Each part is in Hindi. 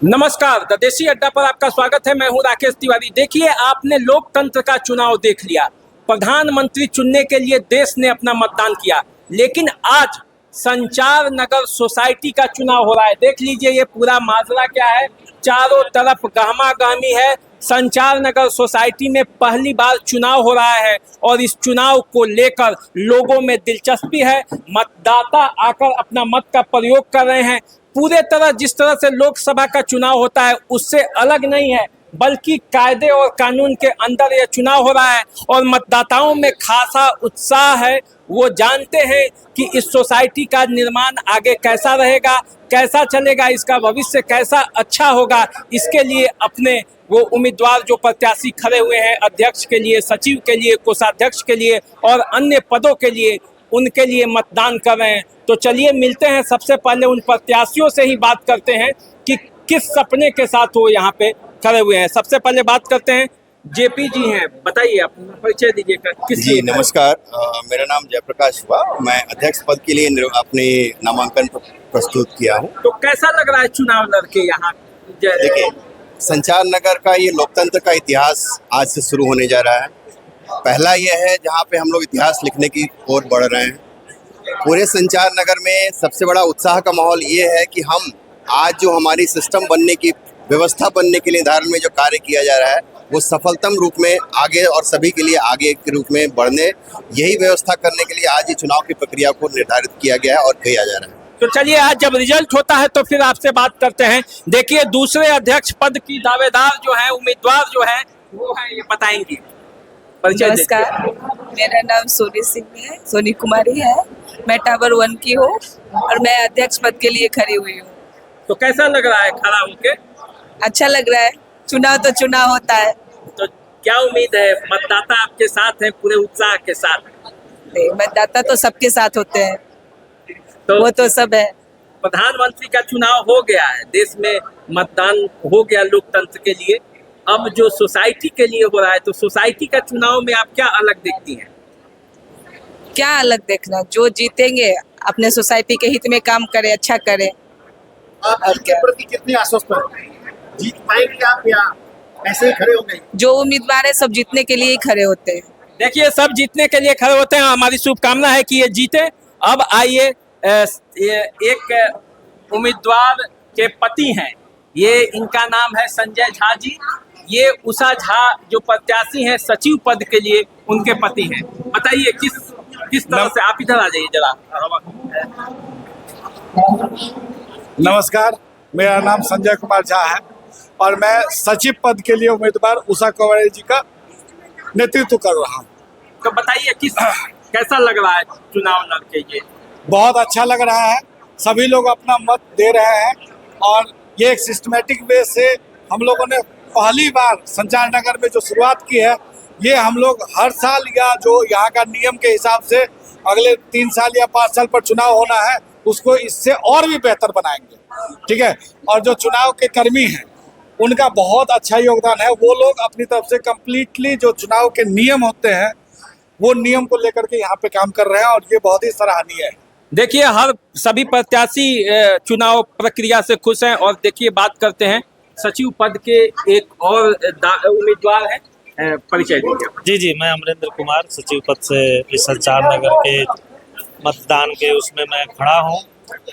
नमस्कार, द देसी अड्डा पर आपका स्वागत है। मैं हूं राकेश तिवारी। देखिए, आपने लोकतंत्र का चुनाव देख लिया। प्रधानमंत्री चुनने के लिए देश ने अपना मतदान किया, लेकिन आज संचार नगर सोसाइटी का चुनाव हो रहा है। देख लीजिए ये पूरा माजरा क्या है। चारों तरफ गहमा गहमी है। संचार नगर सोसाइटी में पहली बार चुनाव हो रहा है और इस चुनाव को लेकर लोगों में दिलचस्पी है। मतदाता आकर अपना मत का प्रयोग कर रहे हैं। पूरे तरह जिस तरह से लोकसभा का चुनाव होता है उससे अलग नहीं है, बल्कि कायदे और कानून के अंदर यह चुनाव हो रहा है और मतदाताओं में खासा उत्साह है। वो जानते हैं कि इस सोसाइटी का निर्माण आगे कैसा रहेगा, कैसा चलेगा, इसका भविष्य कैसा अच्छा होगा। इसके लिए अपने वो उम्मीदवार जो प्रत्याशी खड़े हुए हैं, अध्यक्ष के लिए, सचिव के लिए, कोषाध्यक्ष के लिए और अन्य पदों के लिए, उनके लिए मतदान कर रहे हैं। तो चलिए मिलते हैं, सबसे पहले उन प्रत्याशियों से ही बात करते हैं कि किस सपने के साथ वो यहाँ पे खड़े हुए हैं। सबसे पहले बात करते हैं, जेपी जी हैं, बताइए अपना परिचय दीजिएगा। जी नमस्कार, मेरा नाम जयप्रकाश हुआ। मैं अध्यक्ष पद के लिए अपने नामांकन प्रस्तुत किया हूँ। तो कैसा लग रहा है चुनाव लड़के यहाँ? देखिए, संचार नगर का ये लोकतंत्र का इतिहास आज से शुरू होने जा रहा है। पहला ये है जहाँ पे हम लोग इतिहास लिखने की ओर बढ़ रहे हैं। पूरे संचार नगर में सबसे बड़ा उत्साह का माहौल ये है कि हम आज जो हमारी सिस्टम बनने की व्यवस्था बनने के लिए निर्धारण में जो कार्य किया जा रहा है वो सफलतम रूप में आगे और सभी के लिए आगे के रूप में बढ़ने, यही व्यवस्था करने के लिए आज ये चुनाव की प्रक्रिया को निर्धारित किया गया है और किया जा रहा है। तो चलिए, आज जब रिजल्ट होता है तो फिर आपसे बात करते हैं। देखिए, दूसरे अध्यक्ष पद की दावेदार जो है, उम्मीदवार जो है वो है, ये बताएंगे। नमस्कार, मेरा नाम सोनी सिंह है, सोनी कुमारी है। मैं टावर 1 की हूँ और मैं अध्यक्ष पद के लिए खड़ी हुई हूँ। तो कैसा लग रहा है खड़ा होके? अच्छा लग रहा है। चुनाव तो चुनाव होता है। तो क्या उम्मीद है, मतदाता आपके साथ हैं पूरे उत्साह के साथ? नहीं, मतदाता तो सबके साथ होते हैं, तो वो तो सब है। प्रधानमंत्री का चुनाव हो गया है, देश में मतदान हो गया लोकतंत्र के लिए। अब जो सोसाइटी के लिए हो रहा है, तो सोसाइटी का चुनाव में आप क्या अलग देखती हैं? क्या अलग देखना, जो जीतेंगे अपने सोसाइटी के हित में काम करे, अच्छा करे। आप इसके प्रति कितने आश्वस्त हैं? जीत पाएंगे आप या ऐसे ही खड़े हो गए? जो उम्मीदवार है सब जीतने के लिए ही खड़े होते हैं। देखिए, सब जीतने के लिए खड़े होते हैं। हमारी शुभकामना है कि ये जीते। अब आइए, एक उम्मीदवार के पति हैं, ये इनका नाम है संजय झा जी। ये उषा झा जो प्रत्याशी हैं सचिव पद के लिए, उनके पति हैं। बताइए किस तरह से, आप इधर आ जाइए जरा। नमस्कार, मेरा नाम संजय कुमार झा है और मैं सचिव पद के लिए उम्मीदवार उषा कुमारी जी का नेतृत्व कर रहा हूँ। तो बताइए कैसा लग रहा है चुनाव लड़के? ये बहुत अच्छा लग रहा है। सभी लोग अपना मत दे रहे हैं और ये एक सिस्टमेटिक वे से हम लोगों ने पहली बार संचार नगर में जो शुरुआत की है, ये हम लोग हर साल या जो यहाँ का नियम के हिसाब से अगले 3 साल या 5 साल पर चुनाव होना है उसको इससे और भी बेहतर बनाएंगे। ठीक है। और जो चुनाव के कर्मी हैं उनका बहुत अच्छा योगदान है। वो लोग अपनी तरफ से कंप्लीटली जो चुनाव के नियम होते हैं वो नियम को लेकर के यहाँ पे काम कर रहे हैं और ये बहुत ही सराहनीय है। देखिए, सभी प्रत्याशी चुनाव प्रक्रिया से खुश हैं। और देखिए, बात करते हैं सचिव पद के एक और उम्मीदवार हैं, परिचय दीजिए। जी, मैं अमरेंद्र कुमार, सचिव पद से इस संचार नगर के मतदान के उसमें मैं खड़ा हूँ।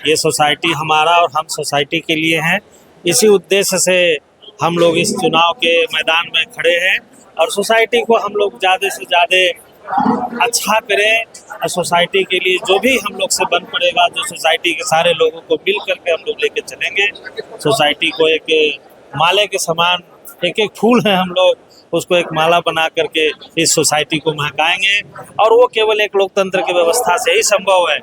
ये सोसाइटी हमारा और हम सोसाइटी के लिए हैं। इसी उद्देश्य से हम लोग इस चुनाव के मैदान में खड़े हैं और सोसाइटी को हम लोग ज़्यादा से ज़्यादा अच्छा करें और सोसाइटी के लिए जो भी हम लोग से बन पड़ेगा, जो सोसाइटी के सारे लोगों को मिल करके हम लोग लेके चलेंगे। सोसाइटी को एक माले के समान, एक एक फूल है, हम लोग उसको एक माला बना करके इस सोसाइटी को महकाएंगे और वो केवल एक लोकतंत्र की व्यवस्था से ही संभव है।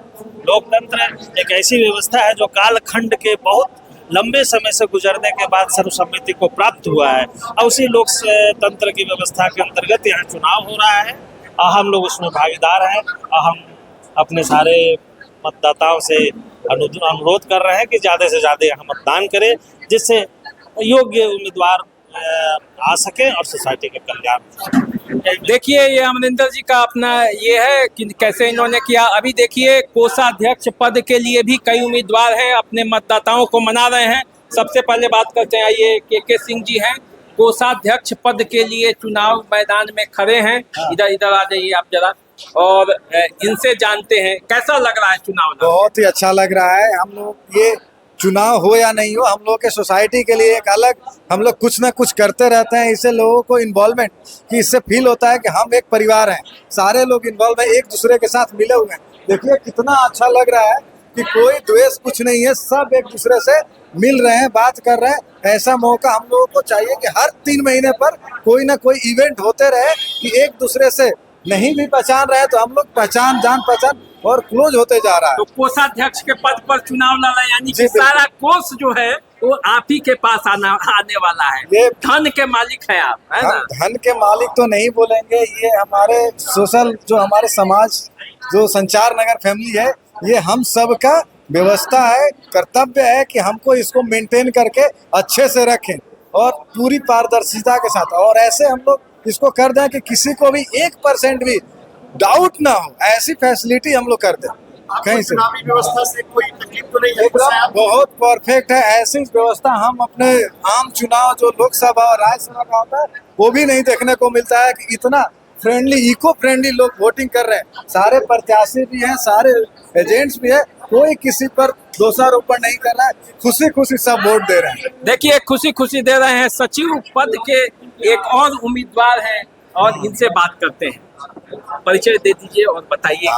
लोकतंत्र एक ऐसी व्यवस्था है जो कालखंड के बहुत लंबे समय से गुजरने के बाद सर्वसम्मति को प्राप्त हुआ है और उसी लोकतंत्र की व्यवस्था के अंतर्गत यहाँ चुनाव हो रहा है और हम लोग उसमें भागीदार हैं और हम अपने सारे मतदाताओं से अनुरोध कर रहे हैं कि ज़्यादा से ज़्यादा यहाँ मतदान करें, जिससे योग्य उम्मीदवार आ सके और सोसाइटी के कल्याण। देखिए, ये अमरिंदर जी का अपना ये है कि कैसे इन्होंने किया। अभी देखिए, कोषाध्यक्ष पद के लिए भी कई उम्मीदवार हैं, अपने मतदाताओं को मना रहे हैं सबसे पहले बात करते हैं, आइए के सिंह जी हैं, कोषाध्यक्ष पद के लिए चुनाव मैदान में खड़े हैं। इधर इधर आ जाइए आप जरा, और इनसे जानते हैं कैसा लग रहा है चुनाव लड़ना? बहुत ही अच्छा लग रहा है। हम लोग ये चुनाव हो या नहीं हो, हम लोग के सोसाइटी के लिए एक अलग, हम लोग कुछ ना कुछ करते रहते हैं। इससे लोगों को इन्वॉल्वमेंट कि इससे फील होता है कि हम एक परिवार हैं, सारे लोग इन्वॉल्व हैं, एक दूसरे के साथ मिले हुए हैं। देखिए कितना अच्छा लग रहा है कि कोई द्वेष कुछ नहीं है, सब एक दूसरे से मिल रहे हैं, बात कर रहे हैं। ऐसा मौका हम लोगों को चाहिए कि हर 3 महीने पर कोई ना कोई इवेंट होते रहे कि एक दूसरे से नहीं भी पहचान रहे तो हम लोग पहचान, जान पहचान और क्लोज होते जा रहा है। तो कोषाध्यक्ष के पद पर चुनाव लड़ा, यानी जी, कि सारा कोष जो है वो आप ही के पास आने वाला है। ये धन के मालिक है आप, है हम ना? धन के मालिक तो नहीं बोलेंगे, ये हमारे सोशल, जो हमारे समाज, जो संचार नगर फैमिली है, ये हम सब का व्यवस्था है, कर्तव्य है कि हमको इसको मेंटेन करके अच्छे से रखें और पूरी पारदर्शिता के साथ, और ऐसे हम लोग इसको कर दें कि किसी को भी 1% भी डाउट ना हो, ऐसी फैसिलिटी हम लोग कर दें। कहीं से चुनावी व्यवस्था से कोई तकलीफ तो नहीं है? एकदम बहुत परफेक्ट है। ऐसी व्यवस्था हम अपने आम चुनाव जो लोकसभा और राज्यसभा का होता है वो भी नहीं देखने को मिलता है कि इतना फ्रेंडली, इको फ्रेंडली लोग वोटिंग कर रहे हैं। सारे प्रत्याशी भी हैं, सारे एजेंट्स भी है, कोई किसी पर दोषारोपण नहीं कर रहा है, खुशी खुशी सब वोट दे रहे हैं। देखिए खुशी खुशी दे रहे हैं। सचिव पद के एक और उम्मीदवार हैं और इनसे बात करते हैं। परिचय दे दीजिए और बताइए।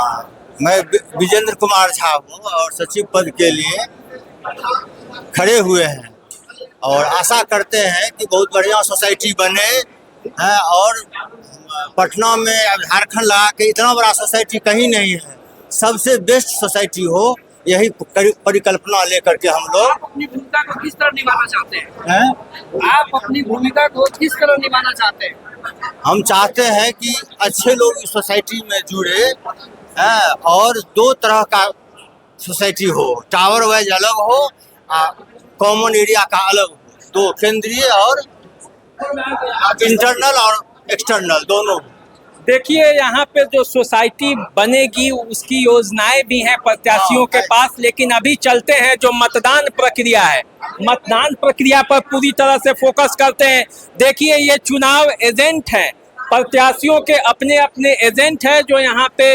मैं विजेंद्र कुमार झा हूँ और सचिव पद के लिए खड़े हुए हैं और आशा करते हैं कि बहुत बढ़िया सोसाइटी बने हैं। और पटना में झारखंड लगा के इतना बड़ा सोसाइटी कहीं नहीं है, सबसे बेस्ट सोसाइटी हो, यही परिकल्पना लेकर के हम लोग अपनी भूमिका को किस तरह निभाना चाहते हैं? आप अपनी भूमिका को किस तरह निभाना चाहते हैं? हम चाहते हैं कि अच्छे लोग इस सोसाइटी में जुड़े हैं और 2 तरह का सोसाइटी हो, टावर वाइज अलग हो, कॉमन एरिया का अलग हो, तो केंद्रीय और इंटरनल और एक्सटर्नल दोनों। देखिए यहाँ पे जो सोसाइटी बनेगी उसकी योजनाएं भी हैं प्रत्याशियों के पास, लेकिन अभी चलते हैं जो मतदान प्रक्रिया है, मतदान प्रक्रिया पर पूरी तरह से फोकस करते हैं। देखिए ये चुनाव एजेंट हैं, प्रत्याशियों के अपने अपने एजेंट हैं जो यहाँ पे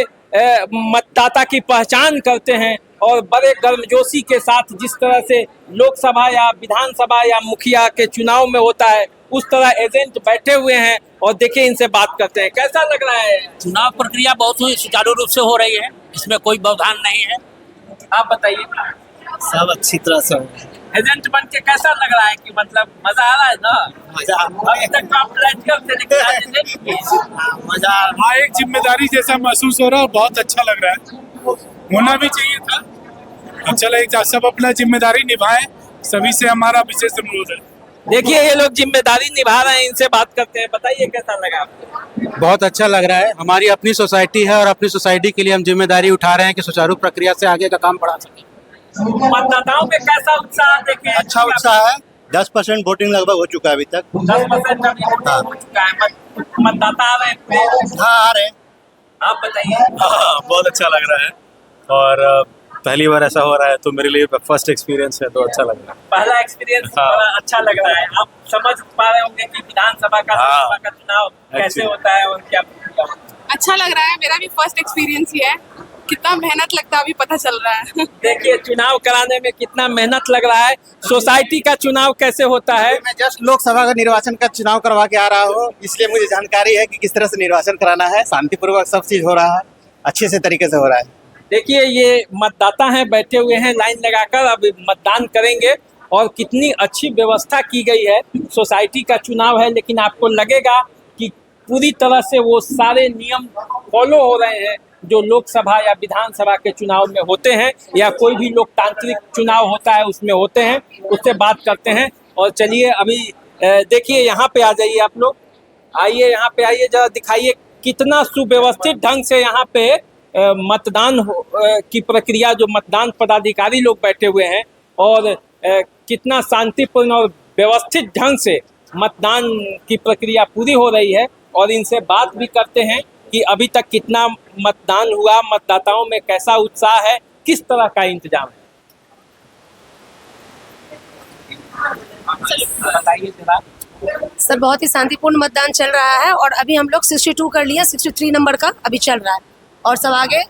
मतदाता की पहचान करते हैं और बड़े गर्मजोशी के साथ जिस तरह से लोकसभा या विधानसभा या मुखिया के चुनाव में होता है उस तरह एजेंट बैठे हुए हैं और देखिए इनसे बात करते हैं। कैसा लग रहा है? चुनाव प्रक्रिया बहुत ही सुचारू रूप से हो रही है, इसमें कोई व्यवधान नहीं है। आप बताइए। सब अच्छी तरह से हो रहा है। एजेंट बन के कैसा लग रहा है कि मतलब मजा आ रहा है ना? अभी तक तो आप पॉलिटिकल से लेकर आज एजेंट किए। मजा हाँ, एक जिम्मेदारी जैसा महसूस हो रहा है, बहुत अच्छा लग रहा है, होना भी चाहिए था। तो चलो एक सब अपना जिम्मेदारी निभाएं, सभी से हमारा विशेष अनुरोध है। देखिए ये लोग जिम्मेदारी निभा रहे हैं, इनसे बात करते हैं। बताइए कैसा लगा आपको? बहुत अच्छा लग रहा है। हमारी अपनी सोसाइटी है और अपनी सोसाइटी के लिए हम जिम्मेदारी उठा रहे हैं कि सुचारू प्रक्रिया से आगे का काम बढ़ा सकें। मतदाताओं में कैसा उत्साह देखे? अच्छा उत्साह है, 10% वोटिंग लगभग हो चुका है अभी तक। 10% अभी वोटिंग हो चुका है। मतदाता आ रहे हैं? हाँ आ रहे हैं। आप बताइए। हाँ, बहुत अच्छा लग रहा है और पहली बार ऐसा हो रहा है तो मेरे लिए फर्स्ट एक्सपीरियंस है, तो अच्छा लग रहा है। पहला एक्सपीरियंस हाँ। बड़ा अच्छा लग रहा है। आप समझ पा रहे होंगे कि विधानसभा का हाँ। लोकसभा का चुनाव कैसे होता है और क्या अच्छा लग रहा है। मेरा भी फर्स्ट एक्सपीरियंस ही है, कितना मेहनत लगता है अभी पता चल रहा है। देखिए चुनाव कराने में कितना मेहनत लग रहा है। सोसाइटी का चुनाव कैसे होता है? मैं जस्ट लोकसभा का निर्वाचन का चुनाव करवा के आ रहा हूँ, इसलिए मुझे जानकारी है कि किस तरह से निर्वाचन कराना है। शांतिपूर्वक सब चीज हो रहा है, अच्छे से तरीके से हो रहा है। देखिए ये मतदाता हैं, बैठे हुए हैं लाइन लगाकर, अब मतदान करेंगे और कितनी अच्छी व्यवस्था की गई है। सोसाइटी का चुनाव है लेकिन आपको लगेगा कि पूरी तरह से वो सारे नियम फॉलो हो रहे हैं जो लोकसभा या विधानसभा के चुनाव में होते हैं या कोई भी लोकतांत्रिक चुनाव होता है उसमें होते हैं। उससे बात करते हैं और चलिए अभी देखिए यहाँ पे आ जाइए आप लोग, आइए यहाँ पे आइए, जरा दिखाइए कितना सुव्यवस्थित ढंग से यहाँ पे मतदान की प्रक्रिया, जो मतदान पदाधिकारी लोग बैठे हुए हैं और कितना शांतिपूर्ण और व्यवस्थित ढंग से मतदान की प्रक्रिया पूरी हो रही है। और इनसे बात भी करते हैं कि अभी तक कितना मतदान हुआ, मतदाताओं में कैसा उत्साह है, किस तरह का इंतजाम है। बताइए जरा। सर बहुत ही शांतिपूर्ण मतदान चल रहा है और अभी हम लोग 62 कर लिए, 63 नंबर का अभी चल रहा है और सब आगे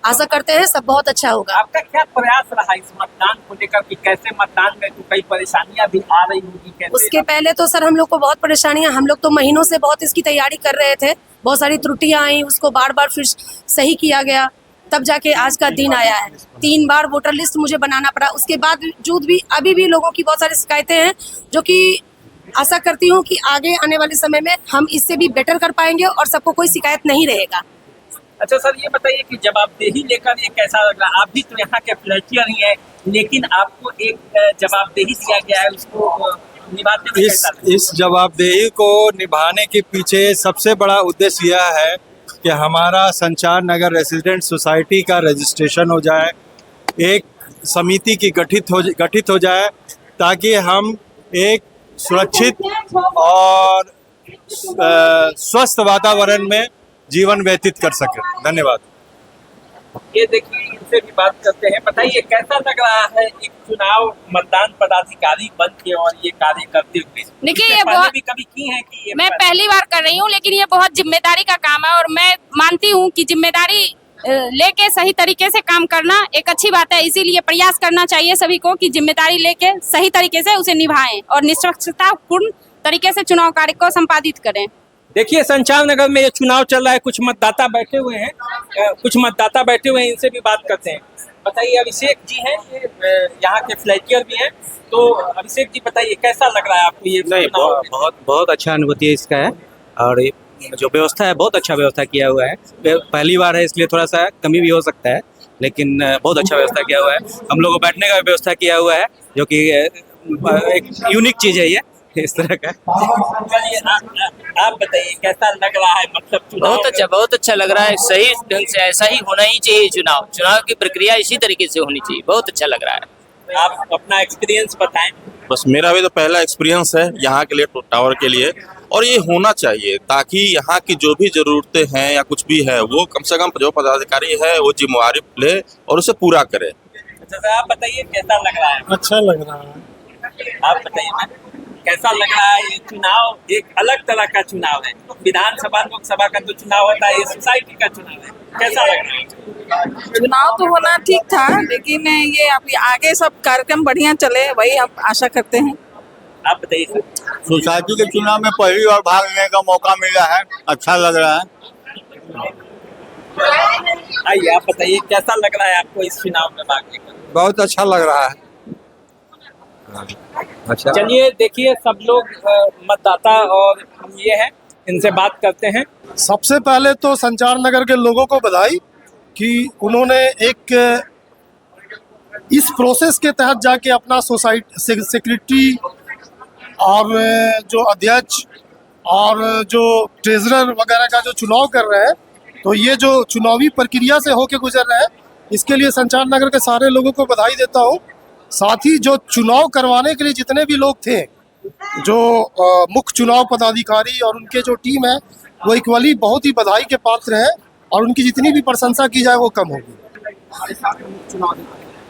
आशा करते हैं सब बहुत अच्छा होगा। आपका क्या प्रयास रहा इस मतदान को लेकर कि कैसे मतदान में तो कई परेशानियां भी आ रही होगी, कैसे? उसके पहले तो सर हम लोग को बहुत परेशानियां, हम लोग तो महीनों से बहुत इसकी तैयारी कर रहे थे, बहुत सारी त्रुटियां आई, उसको बार बार फिर सही किया गया, तब जाके आज का दिन आया है। 3 बार वोटर लिस्ट मुझे बनाना पड़ा, उसके बावजूद भी अभी भी लोगों की बहुत सारी शिकायतें हैं, जो कि आशा करती हूँ कि आगे आने वाले समय में हम इससे भी बेटर कर पाएंगे और सबको कोई शिकायत नहीं रहेगा। अच्छा सर, ये बताइए कि जवाबदेही लेकर ये कैसा लग रहा है? आप भी तो यहाँ के फ्लैटियर ही हैं, लेकिन आपको एक जवाबदेही दिया गया है, उसको निभाते हुए कैसा लग रहा है? इस जवाबदेही को निभाने के पीछे सबसे बड़ा उद्देश्य यह है कि हमारा संचार नगर रेसिडेंट सोसाइटी का रजिस्ट्रेशन हो जाए, एक समिति की गठित हो जाए, ताकि हम एक सुरक्षित और स्वस्थ वातावरण में जीवन व्यतीत कर सके। धन्यवाद। ये देखिए, इनसे भी बात करते हैं। बताइए कैसा लग रहा है एक चुनाव मतदान पदाधिकारी बन के और ये कार्य करते हुए? देखिए, ये बहुत भी कभी की है कि ये मैं पहली बार कर रही हूँ, लेकिन ये बहुत जिम्मेदारी का काम है और मैं मानती हूँ कि जिम्मेदारी लेके सही तरीके से काम करना एक अच्छी बात है। इसीलिए प्रयास करना चाहिए सभी को कि जिम्मेदारी लेके सही तरीके से उसे निभाएं और निष्पक्षतापूर्ण तरीके से चुनाव कार्य को संपादित करें। देखिए, संचार नगर में ये चुनाव चल रहा है, कुछ मतदाता बैठे हुए हैं, इनसे भी बात करते हैं। बताइए, अभिषेक जी हैं, ये यहाँ के फ्लैटियर भी हैं, तो अभिषेक जी बताइए कैसा लग रहा है आपको ये? नहीं, बहुत अच्छा अनुभूति इसका है और जो व्यवस्था है बहुत अच्छा व्यवस्था किया हुआ है। पहली बार है इसलिए थोड़ा सा कमी भी हो सकता है, लेकिन बहुत अच्छा व्यवस्था किया हुआ है। हम लोगों को बैठने का व्यवस्था किया हुआ है, जो कि एक यूनिक चीज़ है ये इस तरह का। चलिए, आप बताइए कैसा लग रहा है? मतलब बहुत अच्छा लग रहा है। सही ढंग से ऐसा ही होना ही चाहिए। चुनाव की प्रक्रिया इसी तरीके से होनी चाहिए। बहुत अच्छा लग रहा है। आप अपना एक्सपीरियंस बताएं। बस मेरा भी तो पहला एक्सपीरियंस है यहाँ के लिए, टावर के लिए, और ये होना चाहिए ताकि यहाँ की जो भी जरूरतें हैं या कुछ भी है वो कम से कम जो पदाधिकारी है वो जिम्मेवारी ले और उसे पूरा करे। अच्छा सर, आप बताइए कैसा लग रहा है? अच्छा लग रहा है। आप बताइए मैम, कैसा लग रहा है? ये चुनाव एक अलग तरह का चुनाव है। विधानसभा लोकसभा का जो चुनाव होता है, ये सोसाइटी का चुनाव है। कैसा लग रहा है? चुनाव तो होना ठीक था, लेकिन ये अभी आगे सब कार्यक्रम बढ़िया चले, वही हम आशा करते हैं। आप बताइए सर। सोसाइटी के चुनाव में पहली बार भाग लेने का मौका मिला है, अच्छा लग रहा है। आइए, आप बताइए कैसा लग रहा है आपको इस चुनाव में भाग लेकर? बहुत अच्छा लग रहा है। अच्छा, चलिए देखिए, सब लोग मतदाता और हम ये हैं, इनसे बात करते हैं। सबसे पहले तो संचार नगर के लोगों को बधाई कि उन्होंने एक इस प्रोसेस के तहत जाके अपना सोसाइटी सेक्रेटरी और जो अध्यक्ष और जो ट्रेजरर वगैरह का जो चुनाव कर रहे हैं, तो ये जो चुनावी प्रक्रिया से होके गुजर रहे हैं, इसके लिए संचार नगर के सारे लोगों को बधाई देता हूँ। साथ ही जो चुनाव करवाने के लिए जितने भी लोग थे, जो मुख्य चुनाव पदाधिकारी और उनके जो टीम है, वो इक्वली बहुत ही बधाई के पात्र हैं और उनकी जितनी भी प्रशंसा की जाए वो कम होगी।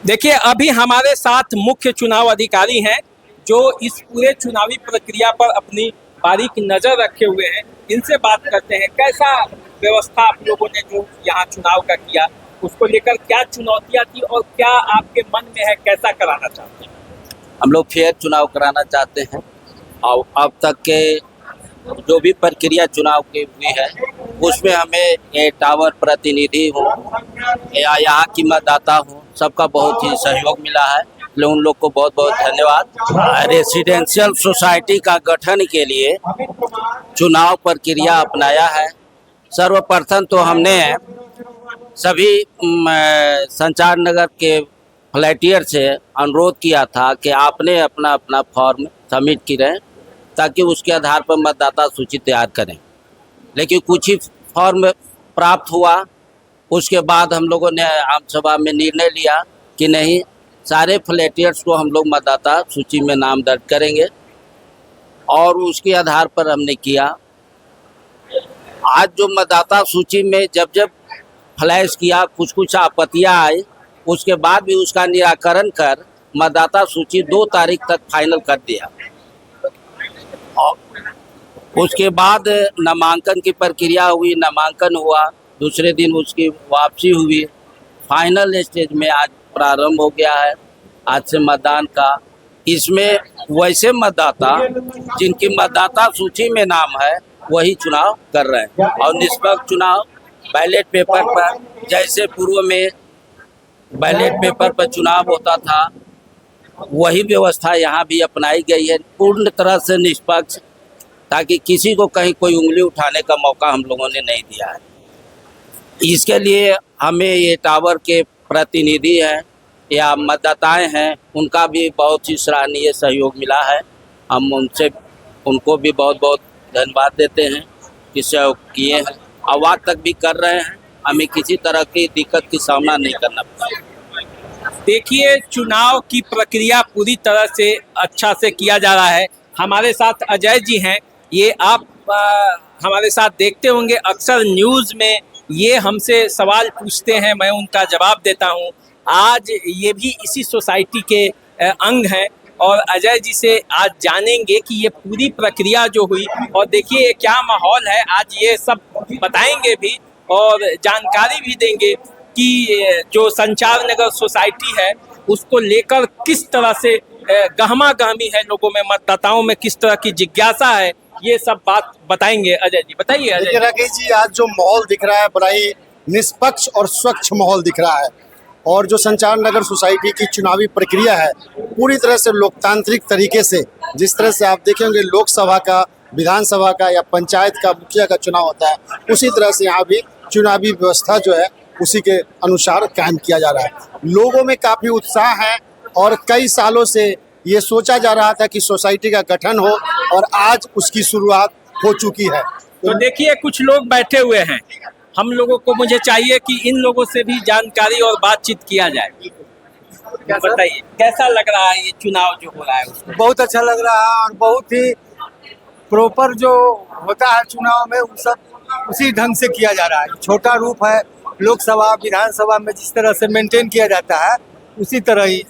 देखिए, अभी हमारे साथ मुख्य चुनाव अधिकारी हैं जो इस पूरे चुनावी प्रक्रिया पर अपनी बारीक नजर रखे हुए हैं। इनसे बात करते हैं, कैसा व्यवस्था आप लोगों ने जो यहाँ चुनाव का किया, उसको लेकर क्या चुनौतियाँ थी और क्या आपके मन में है, कैसा कराना चाहते हैं? हम लोग फेयर चुनाव कराना चाहते हैं और अब तक के जो भी प्रक्रिया चुनाव की हुई है उसमें हमें ये टावर प्रतिनिधि हो या यहाँ की मतदाता हो, सबका बहुत ही सहयोग मिला है। उन लोग को बहुत बहुत धन्यवाद। रेसिडेंशियल सोसाइटी का गठन के लिए चुनाव प्रक्रिया अपनाया है। सर्वप्रथम तो हमने सभी संचार नगर के फ्लैटियर से अनुरोध किया था कि आपने अपना अपना फॉर्म सबमिट करें ताकि उसके आधार पर मतदाता सूची तैयार करें। लेकिन कुछ ही फॉर्म प्राप्त हुआ, उसके बाद हम लोगों ने आम सभा में निर्णय लिया कि नहीं, सारे फ्लैटियर्स को हम लोग मतदाता सूची में नाम दर्ज करेंगे और उसके आधार पर हमने किया। आज जो मतदाता सूची में जब जब फ्लैश किया, कुछ आपत्तियां आई, उसके बाद भी उसका निराकरण कर मतदाता सूची 2 तारीख तक फाइनल कर दिया। और उसके बाद नामांकन की प्रक्रिया हुई, नामांकन हुआ, दूसरे दिन उसकी वापसी हुई। फाइनल स्टेज में आज प्रारंभ हो गया है आज से मतदान का। इसमें वैसे मतदाता जिनकी मतदाता सूची में नाम है वही चुनाव कर रहे हैं और निष्पक्ष चुनाव बैलेट पेपर पर, जैसे पूर्व में बैलेट पेपर पर चुनाव होता था वही व्यवस्था यहाँ भी अपनाई गई है, पूर्ण तरह से निष्पक्ष, ताकि किसी को कहीं कोई उंगली उठाने का मौका हम लोगों ने नहीं दिया है। इसके लिए हमें ये टावर के प्रतिनिधि हैं या मतदाताएं हैं, उनका भी बहुत ही सराहनीय सहयोग मिला है। हम उनको भी बहुत बहुत धन्यवाद देते हैं कि सहयोग किए हैं, आवाज तक भी कर रहे हैं, हमें किसी तरह की दिक्कत की सामना नहीं करना पड़ा। देखिए, चुनाव की प्रक्रिया पूरी तरह से अच्छा से किया जा रहा है। हमारे साथ अजय जी हैं, ये आप हमारे साथ देखते होंगे अक्सर न्यूज़ में, ये हमसे सवाल पूछते हैं, मैं उनका जवाब देता हूँ। आज ये भी इसी सोसाइटी के अंग हैं और अजय जी से आज जानेंगे कि ये पूरी प्रक्रिया जो हुई, और देखिए ये क्या माहौल है, आज ये सब बताएंगे भी और जानकारी भी देंगे कि जो संचार नगर सोसाइटी है उसको लेकर किस तरह से गहमा गहमी है लोगों में, मतदाताओं में किस तरह की जिज्ञासा है, ये सब बात बताएंगे अजय जी। बताइए अजय जी। राकेश जी, आज जो माहौल दिख रहा है बड़ा ही निष्पक्ष और स्वच्छ माहौल दिख रहा है, और जो संचार नगर सोसाइटी की चुनावी प्रक्रिया है पूरी तरह से लोकतांत्रिक तरीके से, जिस तरह से आप देखेंगे लोकसभा का, विधानसभा का या पंचायत का मुखिया का चुनाव होता है, उसी तरह से यहाँ भी चुनावी व्यवस्था जो है उसी के अनुसार कायम किया जा रहा है। लोगों में काफ़ी उत्साह है और कई सालों से ये सोचा जा रहा था कि सोसाइटी का गठन हो और आज उसकी शुरुआत हो चुकी है। तो देखिए कुछ लोग बैठे हुए हैं, हम लोगों को, मुझे चाहिए कि इन लोगों से भी जानकारी और बातचीत किया जाए। बताइए कैसा लग रहा है ये चुनाव जो हो रहा है उसको? बहुत अच्छा लग रहा है और बहुत ही प्रॉपर जो होता है चुनाव में वो सब उसी ढंग से किया जा रहा है। छोटा रूप है, लोकसभा विधानसभा में जिस तरह से मेंटेन किया जाता है उसी तरह ही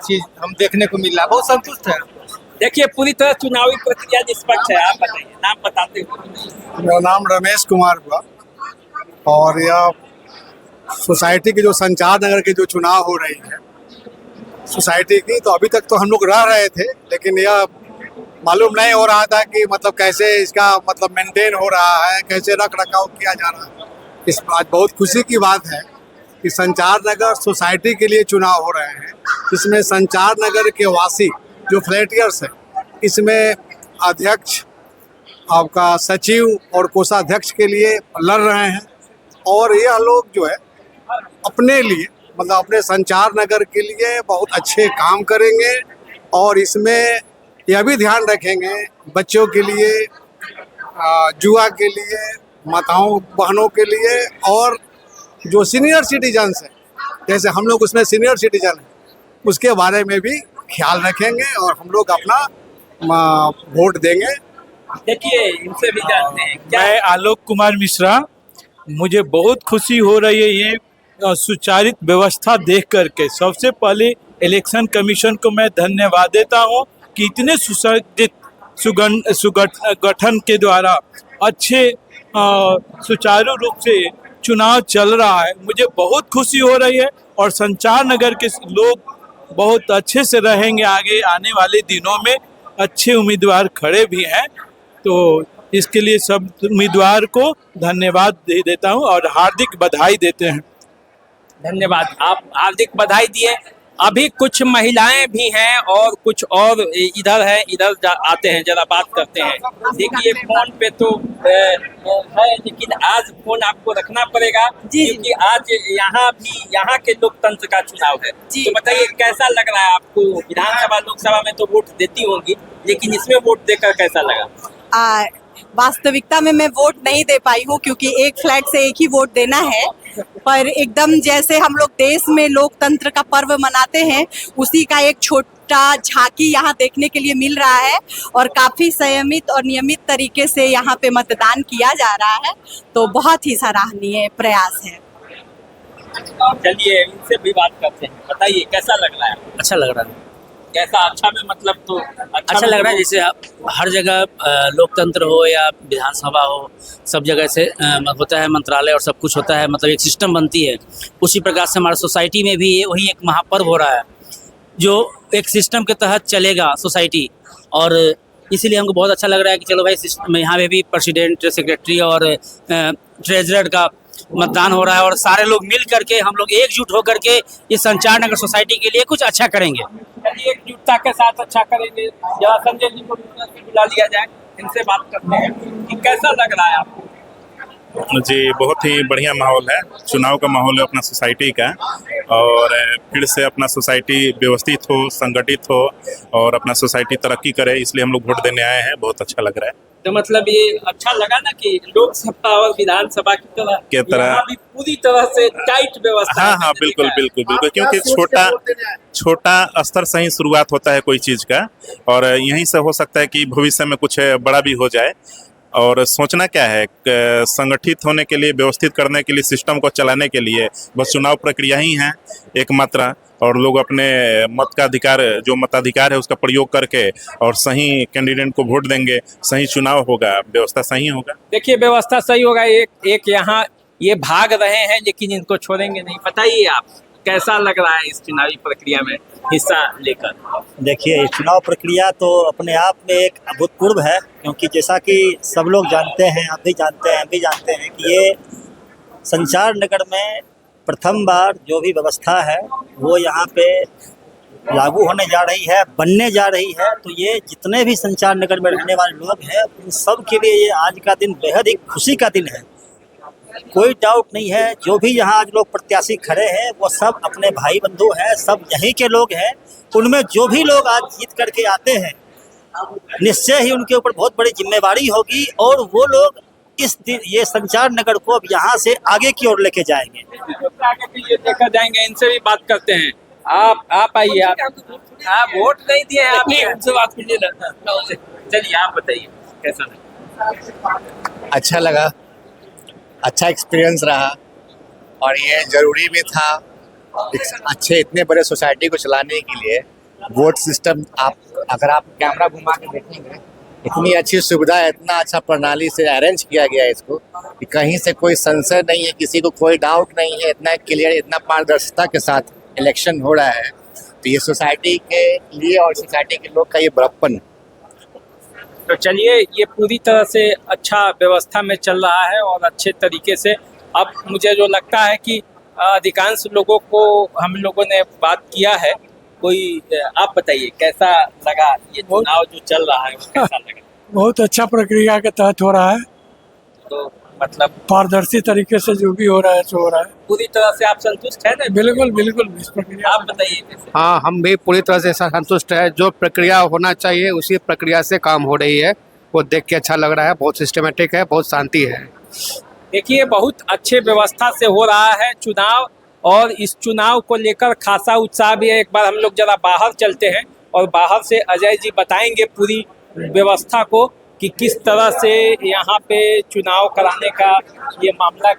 चीज हम देखने को मिल रहा है। बहुत संतुष्ट है। देखिए पूरी तरह चुनावी प्रक्रिया निष्पक्ष है। आप बताइए, नाम बताते हुए। मेरा नाम रमेश कुमार हुआ और यह सोसाइटी की जो संचार नगर की जो चुनाव हो रही है सोसाइटी की, तो अभी तक तो हम लोग रह रहे थे, लेकिन यह मालूम नहीं हो रहा था कि मतलब कैसे इसका मतलब मेंटेन हो रहा है, कैसे रख रखाव किया जा रहा है। इस आज बहुत खुशी की बात है कि संचार नगर सोसाइटी के लिए चुनाव हो रहे हैं। इसमें संचार नगर के वासी जो फ्लैटियर्स हैं, इसमें अध्यक्ष, आपका सचिव और कोषाध्यक्ष के लिए लड़ रहे हैं और यह लोग जो है अपने लिए मतलब अपने संचार नगर के लिए बहुत अच्छे काम करेंगे और इसमें यह भी ध्यान रखेंगे बच्चों के लिए, जुआ के लिए, माताओं बहनों के लिए और जो सीनियर सिटीजन्स हैं, जैसे हम लोग उसमें सीनियर सिटीजन हैं, उसके बारे में भी ख्याल रखेंगे और हम लोग अपना वोट देंगे। देखिए इनसे भी जानते हैं। मैं आलोक कुमार मिश्रा, मुझे बहुत खुशी हो रही है ये सुचारित व्यवस्था देख करके। सबसे पहले इलेक्शन कमीशन को मैं धन्यवाद देता हूँ कि इतने सुचारित गठन के द्वारा अच्छे सुचारू रूप से चुनाव चल रहा है। मुझे बहुत खुशी हो रही है और संचार नगर के लोग बहुत अच्छे से रहेंगे। आगे आने वाले दिनों में अच्छे उम्मीदवार खड़े भी हैं, तो इसके लिए सब उम्मीदवार को धन्यवाद दे देता हूं और हार्दिक बधाई देते हैं। धन्यवाद, आप हार्दिक बधाई दिए। अभी कुछ महिलाएं भी हैं और कुछ और इधर है, इधर आते हैं, जरा बात करते हैं। देखिए फोन पे तो है, लेकिन आज फोन आपको रखना पड़ेगा क्योंकि आज यहाँ के लोकतंत्र का चुनाव है। तो बताइए कैसा लग रहा है आपको? विधानसभा लोकसभा में तो वोट देती होंगी, लेकिन इसमें वोट देकर कैसा लगा? वास्तविकता में मैं वोट नहीं दे पाई हूँ क्योंकि एक फ्लैट से एक ही वोट देना है, पर एकदम जैसे हम लोग देश में लोकतंत्र का पर्व मनाते हैं उसी का एक छोटा झांकी यहाँ देखने के लिए मिल रहा है और काफ़ी संयमित और नियमित तरीके से यहाँ पे मतदान किया जा रहा है, तो बहुत ही सराहनीय प्रयास है। चलिए इनसे भी बात करते हैं। बताइए कैसा लग रहा है? अच्छा लग रहा है। कैसा अच्छा में मतलब तो अच्छा लग रहा है। जैसे हर जगह लोकतंत्र हो या विधानसभा हो, सब जगह से होता है, मंत्रालय और सब कुछ होता है, मतलब एक सिस्टम बनती है। उसी प्रकार से हमारे सोसाइटी में भी वही एक महापर्व हो रहा है जो एक सिस्टम के तहत चलेगा सोसाइटी। और इसीलिए हमको बहुत अच्छा लग रहा है कि चलो भाई यहाँ पे भी प्रेसिडेंट, सेक्रेटरी और ट्रेजरर का मतदान हो रहा है और सारे लोग मिल करके हम लोग एकजुट होकर के इस संचार नगर सोसाइटी के लिए कुछ अच्छा करेंगे। एकजुटता के साथ अच्छा करेंगे। जरा संजय जी को बुला लिया जाए, इनसे बात करते हैं कि कैसा लग रहा है आपको। जी, बहुत ही बढ़िया माहौल है, चुनाव का माहौल है अपना सोसाइटी का, और फिर से अपना सोसाइटी व्यवस्थित हो, संगठित हो और अपना सोसाइटी तरक्की करे, इसलिए हम लोग वोट देने आए हैं। बहुत अच्छा लग रहा है। तो मतलब ये अच्छा लगा ना कि लोकसभा और विधानसभा की तरह यहाँ भी पूरी तरह से टाइट व्यवस्था। हाँ, बिल्कुल बिल्कुल बिल्कुल, क्योंकि छोटा स्तर से ही शुरुआत होता है कोई चीज़ का, और यहीं से हो सकता है कि भविष्य में कुछ बड़ा भी हो जाए। और सोचना क्या है, संगठित होने के लिए, व्यवस्थित करने के लिए, सिस्टम को चलाने के लिए बस चुनाव प्रक्रिया ही है एकमात्र, और लोग अपने मत का अधिकार, जो मताधिकार है उसका प्रयोग करके और सही कैंडिडेट को वोट देंगे, सही चुनाव होगा, व्यवस्था सही होगा। देखिए व्यवस्था सही होगा। एक यहाँ ये भाग रहे हैं लेकिन इनको छोड़ेंगे नहीं। बताइए आप कैसा लग रहा है इस चुनावी प्रक्रिया में हिस्सा लेकर। देखिए, चुनाव प्रक्रिया तो अपने आप में एक अभूतपूर्व है, क्योंकि जैसा कि सब लोग जानते हैं, आप भी जानते हैं, हम भी जानते हैं कि ये संचार नगर में प्रथम बार जो भी व्यवस्था है वो यहाँ पे लागू होने जा रही है, बनने जा रही है। तो ये जितने भी संचार नगर में रहने वाले लोग हैं उन सब के लिए ये आज का दिन बेहद ही खुशी का दिन है। कोई डाउट नहीं है, जो भी यहाँ आज लोग प्रत्याशी खड़े हैं वो सब अपने भाई बंधु हैं, सब यहीं के लोग हैं। उनमें जो भी लोग आज जीत करके आते हैं निश्चय ही उनके ऊपर बहुत बड़ी जिम्मेवारी होगी, और वो लोग इस दिन ये संचार नगर को अब यहाँ से आगे की ओर लेके जाएंगे। ये देखा जाएंगे, इनसे भी बात करते हैं। आप आइए, आप वोट नहीं दिए हैं, आप उनसे बात कीजिए। चलिए आप बताइए कैसा लगा। अच्छा लगा, अच्छा एक्सपीरियंस रहा, और ये ज़रूरी भी था अच्छे इतने बड़े सोसाइटी को चलाने के लिए। वोट सिस्टम अगर आप कैमरा घुमा के देखेंगे, इतनी अच्छी सुविधा है, इतना अच्छा प्रणाली से अरेंज किया गया है इसको कि कहीं से कोई संशय नहीं है, किसी को कोई डाउट नहीं है। इतना क्लियर, इतना पारदर्शिता के साथ इलेक्शन हो रहा है, तो ये सोसाइटी के लिए और सोसाइटी के लोग का ये बड़प्पन है। तो चलिए, ये पूरी तरह से अच्छा व्यवस्था में चल रहा है और अच्छे तरीके से। अब मुझे जो लगता है कि अधिकांश लोगों को हम लोगों ने बात किया है। कोई आप बताइए कैसा लगा ये चुनाव जो चल रहा है, वो कैसा लगा। बहुत अच्छा प्रक्रिया के तहत हो रहा है, तो मतलब पारदर्शी तरीके से जो भी हो रहा है सो हो रहा है। पूरी तरह से आप संतुष्ट हैं ना। बिल्कुल बिल्कुल इस प्रक्रिया। आप बताइए कैसे। हाँ, हम भी पूरी तरह से संतुष्ट है। जो प्रक्रिया होना चाहिए उसी प्रक्रिया से काम हो रही है, वो देख के अच्छा लग रहा है। बहुत सिस्टमेटिक है, बहुत शांति है। देखिए, बहुत अच्छे व्यवस्था से हो रहा है चुनाव, और इस चुनाव को लेकर खासा उत्साह भी है। एक बार हम लोग जरा बाहर चलते हैं और बाहर से अजय जी बताएंगे पूरी व्यवस्था को कि किस तरह से यहाँ पे चुनाव कराने का ये मामला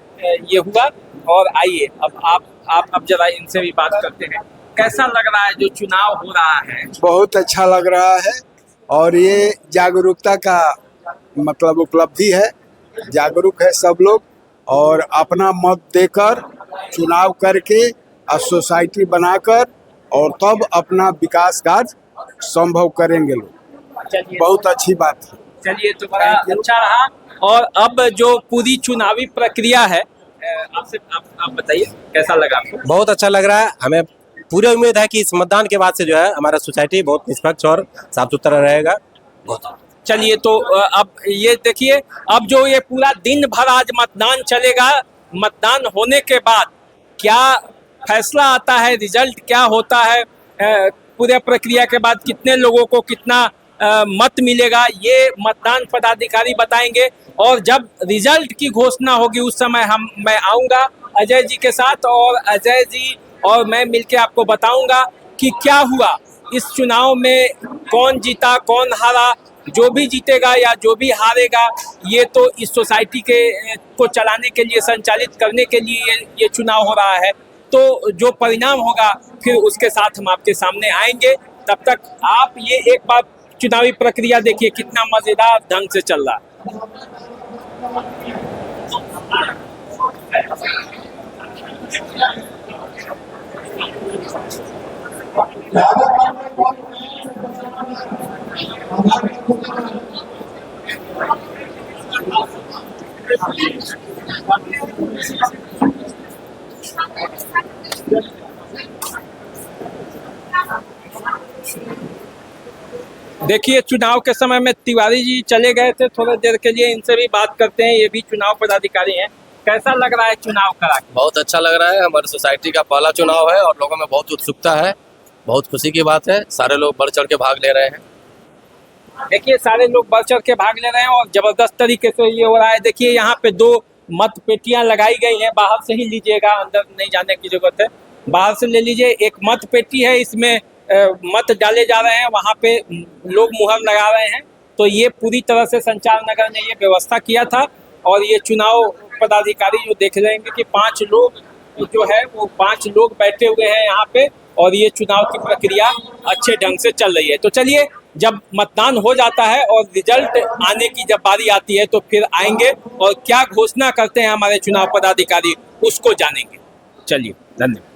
ये हुआ। और आइए अब जरा इनसे भी बात करते हैं। कैसा लग रहा है जो चुनाव हो रहा है। बहुत अच्छा लग रहा है, और ये जागरूकता का मतलब उपलब्धि है। जागरूक है सब लोग, और अपना मत देकर चुनाव करके और सोसाइटी बनाकर और तब अपना विकास कार्य संभव करेंगे लोग। बहुत अच्छी बात है। चलिए, तो बड़ा अच्छा रहा। और अब जो पूरी चुनावी प्रक्रिया है, आपसे आप बताइए कैसा लगा आपको। बहुत अच्छा लग रहा है। हमें पूरी उम्मीद है कि इस मतदान के बाद से जो है हमारा सोसाइटी बहुत निष्पक्ष और साफ सुथरा रहेगा। चलिए, तो अब ये देखिए, अब जो ये पूरा दिन भर आज मतदान चलेगा, मतदान होने के बाद क्या फैसला आता है, रिजल्ट क्या होता है, पूरे प्रक्रिया के बाद कितने लोगों को कितना मत मिलेगा, ये मतदान पदाधिकारी बताएंगे। और जब रिजल्ट की घोषणा होगी उस समय मैं आऊँगा अजय जी के साथ, और अजय जी और मैं मिलके आपको बताऊंगा कि क्या हुआ इस चुनाव में, कौन जीता कौन हारा। जो भी जीतेगा या जो भी हारेगा, ये तो इस सोसाइटी के को चलाने के लिए, संचालित करने के लिए ये चुनाव हो रहा है। तो जो परिणाम होगा फिर उसके साथ हम आपके सामने आएंगे तब तक आप ये एक बार चुनावी प्रक्रिया देखिए कितना मजेदार ढंग से चल रहा देखिए चुनाव के समय में तिवारी जी चले गए थे थोड़ी देर के लिए, इनसे भी बात करते हैं, ये भी चुनाव पदाधिकारी हैं। कैसा लग रहा है चुनाव करा के? बहुत अच्छा लग रहा है, हमारी सोसाइटी का पहला चुनाव है और लोगों में बहुत उत्सुकता है, बहुत खुशी की बात है, सारे लोग बढ़ चढ़ के भाग ले रहे हैं। देखिए सारे लोग बढ़ चढ़ के भाग ले रहे हैं और जबरदस्त तरीके से ये हो रहा है। देखिए यहाँ पे 2 मत पेटियां लगाई गई हैं, बाहर से ही लीजिएगा, अंदर नहीं जाने की जरूरत है, बाहर से ले लीजिए। एक मत पेटी है, इसमें मत डाले जा रहे हैं, वहाँ पे लोग मुहर लगा रहे हैं। तो ये पूरी तरह से संचार नगर ने ये व्यवस्था किया था और ये चुनाव पदाधिकारी जो देख रहे हैं कि 5 लोग जो है वो 5 लोग बैठे हुए हैं यहाँ पे और ये चुनाव की प्रक्रिया अच्छे ढंग से चल रही है। तो चलिए जब मतदान हो जाता है और रिजल्ट आने की जब बारी आती है तो फिर आएंगे और क्या घोषणा करते हैं हमारे चुनाव पदाधिकारी उसको जानेंगे। चलिए धन्यवाद।